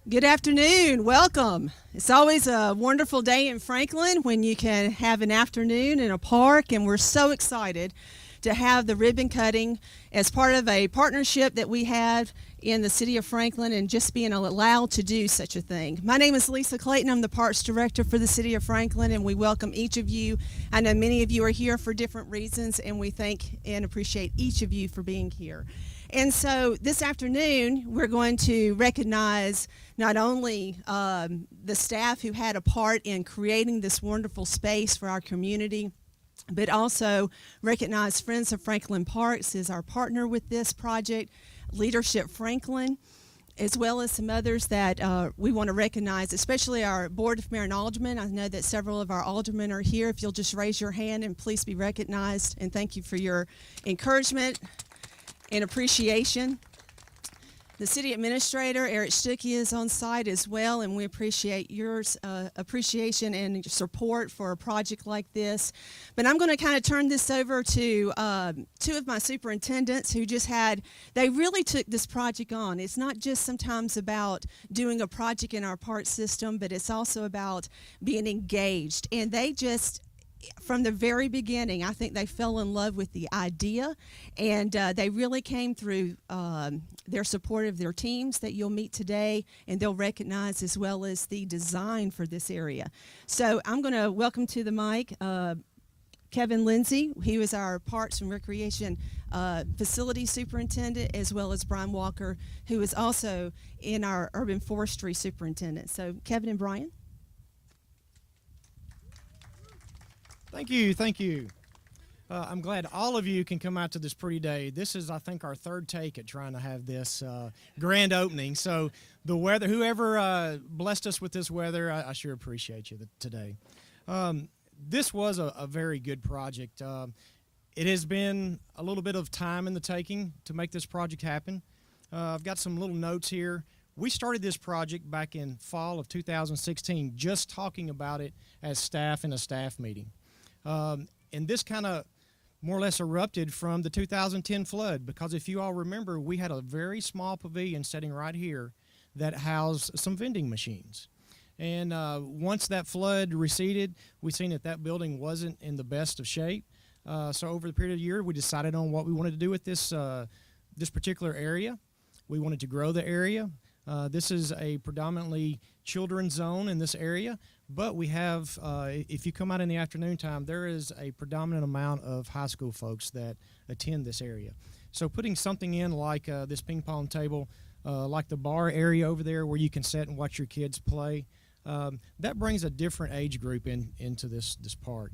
Good afternoon. Welcome. It's always a wonderful day in Franklin when you can have an afternoon in a park, and we're so excited to have the ribbon cutting as part of a partnership that we have in the city of Franklin and just being allowed to do such a thing. My name is Lisa Clayton. I'm the Parks Director for the city of Franklin, and we welcome each of you. I know many of you are here for different reasons, and we thank and appreciate each of you for being here. And so this afternoon, we're going to recognize not only the staff who had a part in creating this wonderful space for our community, but also recognize Friends of Franklin Parks as our partner with this project, Leadership Franklin, as well as some others that we want to recognize, especially our Board of Mayor and Aldermen. I know that several of our aldermen are here. If you'll just raise your hand and please be recognized, and thank you for your encouragement and appreciation. The city administrator, Eric Stuckey, is on site as well, and we appreciate your appreciation and your support for a project like this. But I'm going to kind of turn this over to two of my superintendents who they really took this project on. It's not just sometimes about doing a project in our park system, but it's also about being engaged. And they just, from the very beginning, I think they fell in love with the idea, and they really came through their support of their teams that you'll meet today, and they'll recognize, as well as the design for this area. So I'm going to welcome to the mic Kevin Lindsay. He was our Parks and Recreation Facility Superintendent, as well as Brian Walker, who is also in our Urban Forestry Superintendent. So Kevin and Brian. Thank you, thank you. I'm glad all of you can come out to this pretty day. This is, I think, our third take at trying to have this grand opening. So the weather, whoever blessed us with this weather, I sure appreciate you today. This was a very good project. It has been a little bit of time in the taking to make this project happen. I've got some little notes here. We started this project back in fall of 2016, just talking about it as staff in a staff meeting. And this kind of more or less erupted from the 2010 flood, because if you all remember, we had a very small pavilion sitting right here that housed some vending machines. And once that flood receded, we seen that building wasn't in the best of shape. So over the period of the year, we decided on what we wanted to do with this particular area. We wanted to grow the area. This is a predominantly children's zone in this area, but we have, if you come out in the afternoon time, there is a predominant amount of high school folks that attend this area. So putting something in like this ping pong table, like the bar area over there where you can sit and watch your kids play, that brings a different age group into this park.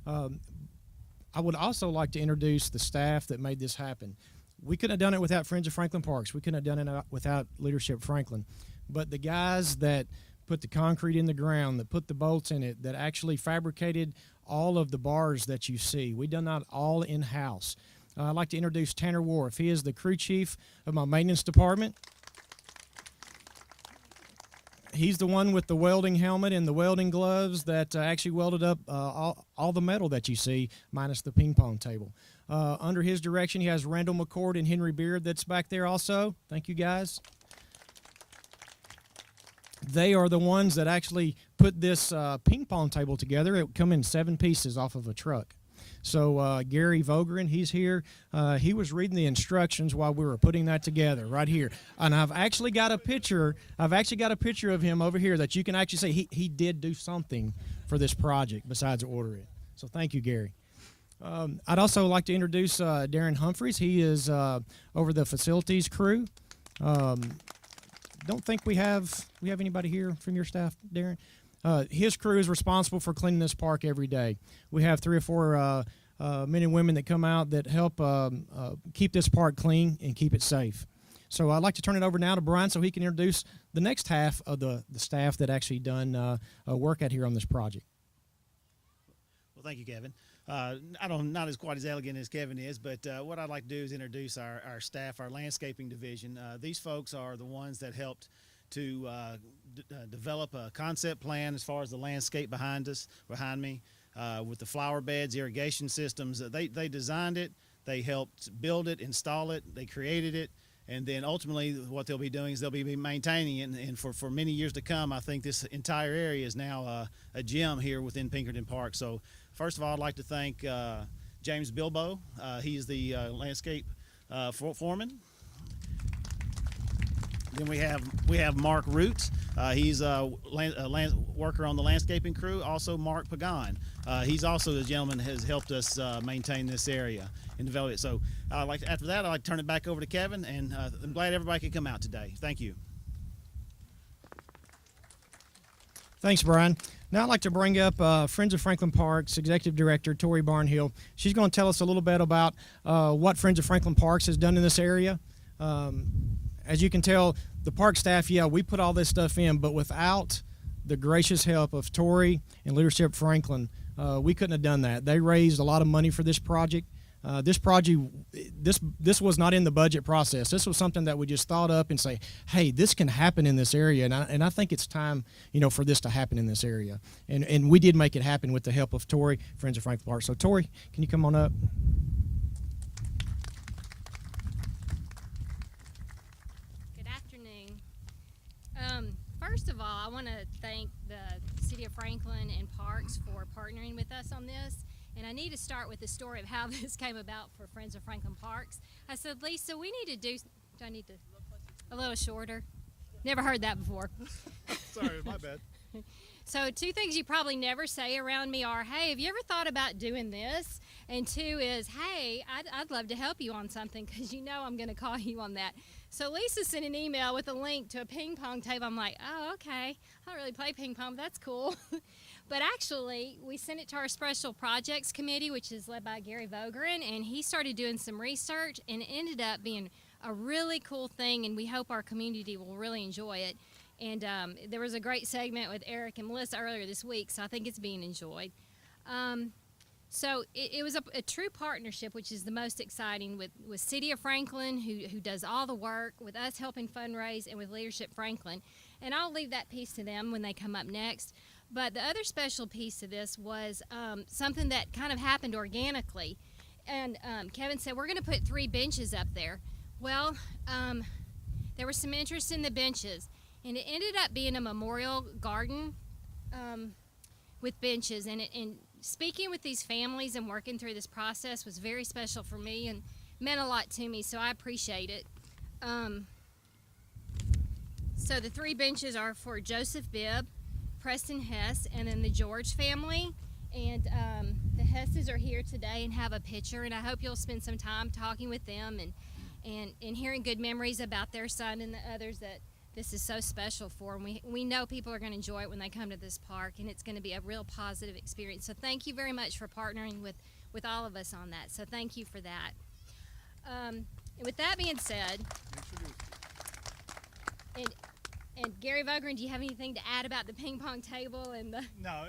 I would also like to introduce the staff that made this happen. We couldn't have done it without Friends of Franklin Parks. We couldn't have done it without Leadership Franklin. But the guys that put the concrete in the ground, that put the bolts in it, that actually fabricated all of the bars that you see, we done that all in-house. I'd like to introduce Tanner Wharf. He is the crew chief of my maintenance department. He's the one with the welding helmet and the welding gloves that actually welded up all the metal that you see, minus the ping pong table. Under his direction, he has Randall McCord and Henry Beard that's back there also. Thank you, guys. They are the ones that actually put this ping pong table together. It would come in 7 pieces off of a truck. So Gary Vogren, he's here. He was reading the instructions while we were putting that together right here. And I've actually got a picture of him over here that you can actually see he did do something for this project besides order it. So thank you, Gary. I'd also like to introduce Darren Humphreys. He is over the facilities crew. Don't think we have anybody here from your staff, Darren? His crew is responsible for cleaning this park every day. We have 3 or 4 men and women that come out that help keep this park clean and keep it safe. So I'd like to turn it over now to Brian so he can introduce the next half of the staff that actually done work out here on this project. Well, thank you, Kevin. Not as quite as elegant as Kevin is, but what I'd like to do is introduce our staff, our landscaping division. These folks are the ones that helped to develop a concept plan as far as the landscape behind me, with the flower beds, irrigation systems. They designed it, they helped build it, install it, they created it, And then ultimately, what they'll be doing is they'll be maintaining it. And for many years to come, I think this entire area is now a gem here within Pinkerton Park. So, first of all, I'd like to thank James Bilbo. He's the landscape foreman. Then we have Mark Roots. He's a worker on the landscaping crew. Also, Mark Pagan. He's also the gentleman has helped us maintain this area and develop it. So, after that, I'd like to turn it back over to Kevin, and I'm glad everybody could come out today. Thank you. Thanks, Brian. Now I'd like to bring up Friends of Franklin Parks Executive Director Tori Barnhill. She's going to tell us a little bit about what Friends of Franklin Parks has done in this area. As you can tell, the park staff, we put all this stuff in, but without the gracious help of Tori and Leadership Franklin, we couldn't have done that. They raised a lot of money for this project. This was not in the budget process. This was something that we just thought up and say, hey, this can happen in this area, and I think it's time, for this to happen in this area. And we did make it happen with the help of Tori, Friends of Franklin Park. So Tori, can you come on up? Good afternoon. First of all, I want to thank the City of Franklin and Parks for partnering with us on this. And I need to start with the story of how this came about for Friends of Franklin Parks. I said, Lisa, we need to do I need to a little shorter? Never heard that before. Sorry, my bad. So 2 things you probably never say around me are, hey, have you ever thought about doing this? And 2 is, hey, I'd love to help you on something because I'm going to call you on that. So Lisa sent an email with a link to a ping pong table. I'm like, oh, okay. I don't really play ping pong, but that's cool. But actually, we sent it to our Special Projects Committee, which is led by Gary Vogren, and he started doing some research, and it ended up being a really cool thing, and we hope our community will really enjoy it. And there was a great segment with Eric and Melissa earlier this week, so I think it's being enjoyed. So it was a true partnership, which is the most exciting, with City of Franklin, who does all the work, with us helping fundraise, and with Leadership Franklin. And I'll leave that piece to them when they come up next. But the other special piece of this was something that kind of happened organically. And Kevin said, we're going to put 3 benches up there. Well, there was some interest in the benches. And it ended up being a memorial garden with benches. And speaking with these families and working through this process was very special for me and meant a lot to me, so I appreciate it. So the 3 benches are for Joseph Bibb, Preston Hess, and then the George family. And the Hesses are here today and have a picture, and I hope you'll spend some time talking with them and hearing good memories about their son and the others that this is so special for. And we know people are going to enjoy it when they come to this park, and it's going to be a real positive experience. So thank you very much for partnering with all of us on that. So thank you for that. And with that being said, and Gary Vogren, do you have anything to add about the ping pong table and the? No,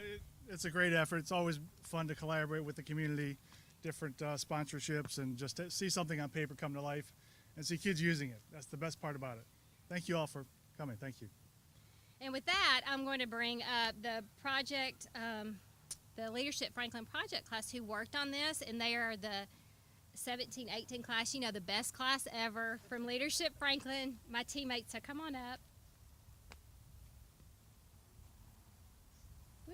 it's a great effort. It's always fun to collaborate with the community, different sponsorships, and just to see something on paper come to life and see kids using it. That's the best part about it. Thank you all for coming. Thank you. And with that, I'm going to bring up the project, the Leadership Franklin project class who worked on this, and they are the 17-18 class, the best class ever from Leadership Franklin, my teammates. So come on up. Woo.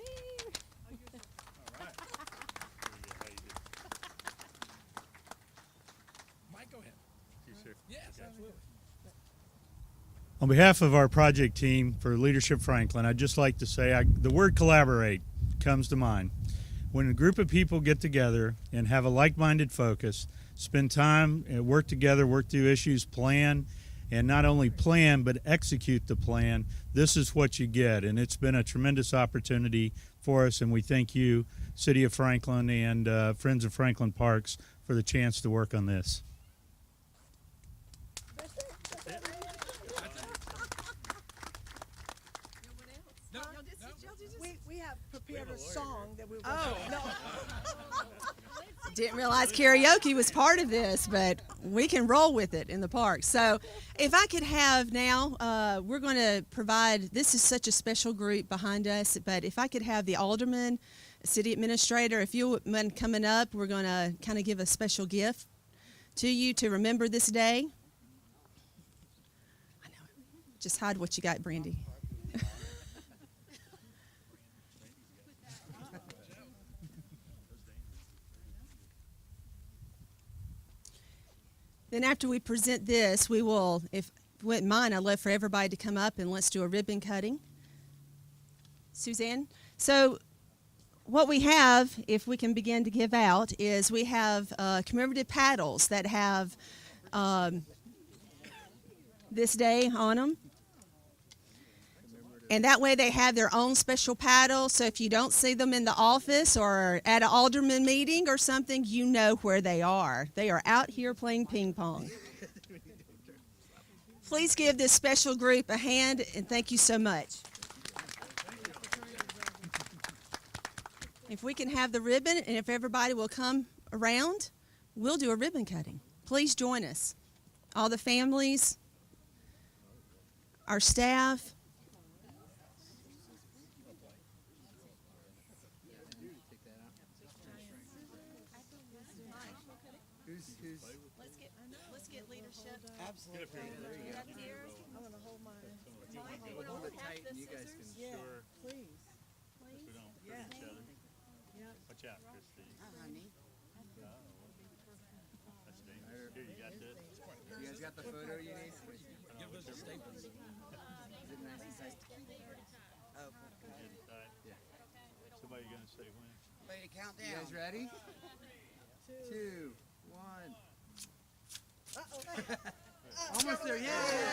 Mike, go ahead. Yes, absolutely. On behalf of our project team for Leadership Franklin, I'd just like to say the word collaborate comes to mind. When a group of people get together and have a like-minded focus, spend time, work together, work through issues, plan, and not only plan but execute the plan, this is what you get. And it's been a tremendous opportunity for us, and we thank you, City of Franklin and Friends of Franklin Parks, for the chance to work on this. We have prepared a song that we will. Oh. Didn't realize karaoke was part of this, but we can roll with it in the park. So if I could have now, we're going to provide, this is such a special group behind us, but if I could have the alderman, city administrator, if you wouldn't mind coming up, we're going to kind of give a special gift to you to remember this day. Just hide what you got, Brandy. Then after we present this, we will, if you wouldn't mind, I'd love for everybody to come up and let's do a ribbon cutting. Suzanne? So what we have, if we can begin to give out, is we have commemorative paddles that have this day on them. And that way they have their own special paddle, so if you don't see them in the office or at an alderman meeting or something, you know where they are. They are out here playing ping pong. Please give this special group a hand, and thank you so much. If we can have the ribbon, and if everybody will come around, we'll do a ribbon cutting. Please join us. All the families, our staff. Let's get leadership. Absolutely. I'm gonna hold mine. Hold it tight and you guys can sure. Please. We don't Yeah. hurt each other. Yeah. Watch out, Christy. Honey. That's dangerous. Here, you got this. You guys got the photo you need? Give those the staples. Is it nice and tight? Oh, Good and tight. yeah. Somebody gonna say when? Ready to count down. You guys ready? 2, 1. Almost there, yeah.